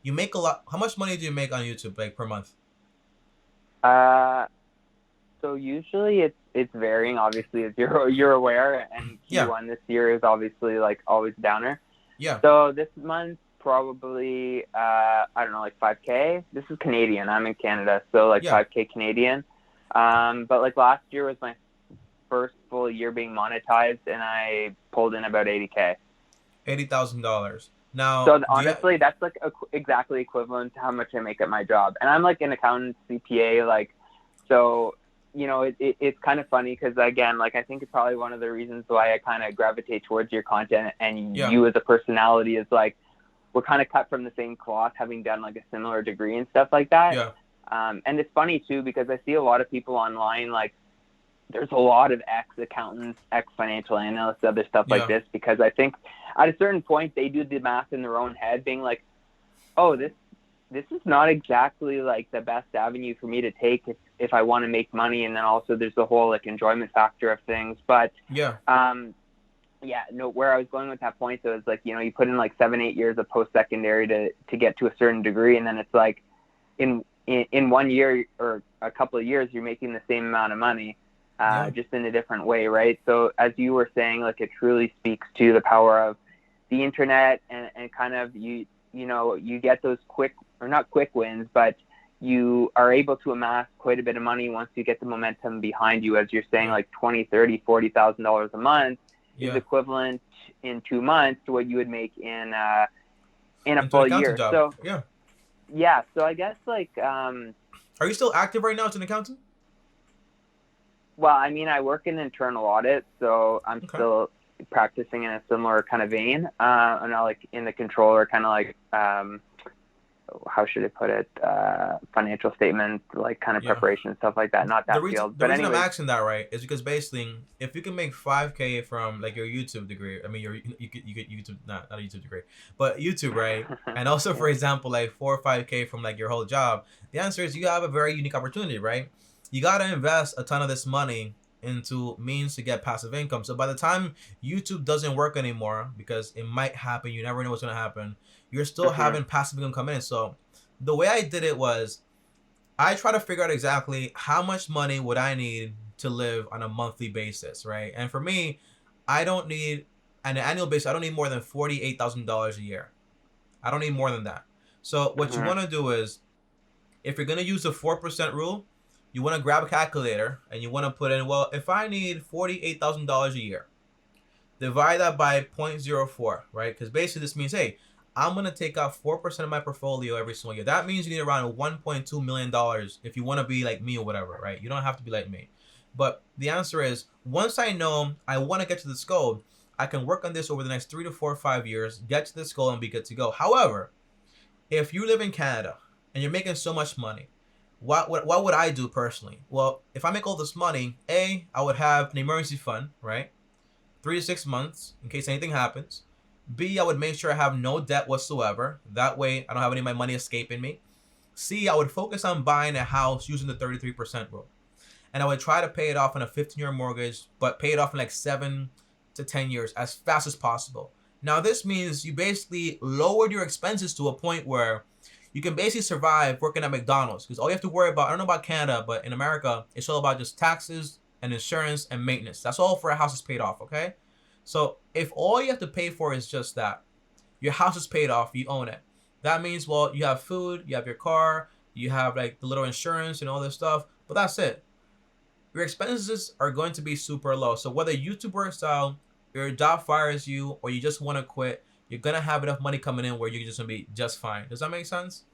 You make a lot. How much money do you make on YouTube, like, per month? Uh, so usually it's varying, obviously, as you're aware, and Yeah, Q1 this year is obviously like always downer. yeah, So this month probably I don't know, like 5K. This is Canadian. I'm in Canada, so like yeah. 5K Canadian. But like last year was my first full year being monetized, and I pulled in about 80K. $80,000. Now, So do you? honestly, that's like exactly equivalent to how much I make at my job. And I'm like an accountant, CPA, like, so, it's kind of funny because, again, like, I think it's probably one of the reasons why I kind of gravitate towards your content, and Yeah, you as a personality is like, we're kind of cut from the same cloth, having done like a similar degree and stuff like that. yeah, And it's funny too, because I see a lot of people online, like, there's a lot of ex accountants, ex financial analysts, other stuff like yeah, this, because I think at a certain point they do the math in their own head, being like, oh, this is not exactly like the best avenue for me to take if I want to make money, and then also there's the whole like enjoyment factor of things. But yeah. yeah, no, where I was going with that point though is like, you put in like 7-8 years of post secondary to get to a certain degree, and then it's like in 1 year or a couple of years you're making the same amount of money, Yeah. just in a different way, right? So as you were saying, like, it truly speaks to the power of the internet, and kind of you get those quick, or not quick wins, but you are able to amass quite a bit of money once you get the momentum behind you. As you're saying, Yeah. like 20, 30, $40,000 a month is Yeah. equivalent in 2 months to what you would make in a Into an full accounting year. job. So Yeah. yeah, so I guess like Are you still active right now as an accountant? well, I mean, I work in internal audit, so I'm Okay. still practicing in a similar kind of vein. I'm not like in the controller kind of like how should I put it? Financial statement, like kind of Yeah. preparation, stuff like that. Not The that reason field, the but reason I'm anyways. asking that, right, is because basically, if you can make 5K from like your YouTube degree, I mean you could YouTube, not a YouTube degree, but YouTube, right, and also, for Yeah. example, like 4 or 5K from like your whole job, the answer is you have a very unique opportunity, right? You gotta invest a ton of this money into means to get passive income. So by the time YouTube doesn't work anymore, because it might happen, you never know what's gonna happen, you're still Mhm. having passive income come in. So the way I did it was I try to figure out exactly how much money would I need to live on a monthly basis, right? And for me, I don't need on an annual basis. I don't need more than $48,000 a year. I don't need more than that. So what you Mhm. want to do is, if you're gonna use the 4% rule, you want to grab a calculator and you want to put in, well, if I need $48,000 a year, divide that by zero point zero 0.04, right? Because basically this means, hey, I'm gonna take out 4% of my portfolio every single year. That means you need around $1.2 million if you want to be like me or whatever, right? You don't have to be like me. But the answer is, once I know I want to get to this goal, I can work on this over the next 3 to 4 or 5 years, get to this goal, and be good to go. However, if you live in Canada and you're making so much money, what would I do personally? Well, if I make all this money, I would have an emergency fund, right? 3 to 6 months in case anything happens. B, I would make sure I have no debt whatsoever. That way, I don't have any of my money escaping me. C, I would focus on buying a house using the 33% rule. And I would try to pay it off on a 15-year mortgage, but pay it off in like 7 to 10 years as fast as possible. Now, this means you basically lowered your expenses to a point where you can basically survive working at McDonald's, because all you have to worry about, I don't know about Canada, but in America, it's all about just taxes and insurance and maintenance. That's all for a house is paid off, okay? So if all you have to pay for is just that, your house is paid off, you own it. That means, well, you have food, you have your car, you have like the little insurance and all this stuff, but that's it. Your expenses are going to be super low. So whether YouTube works out, your job fires you, or you just want to quit, you're gonna have enough money coming in where you're just gonna be just fine. Does that make sense?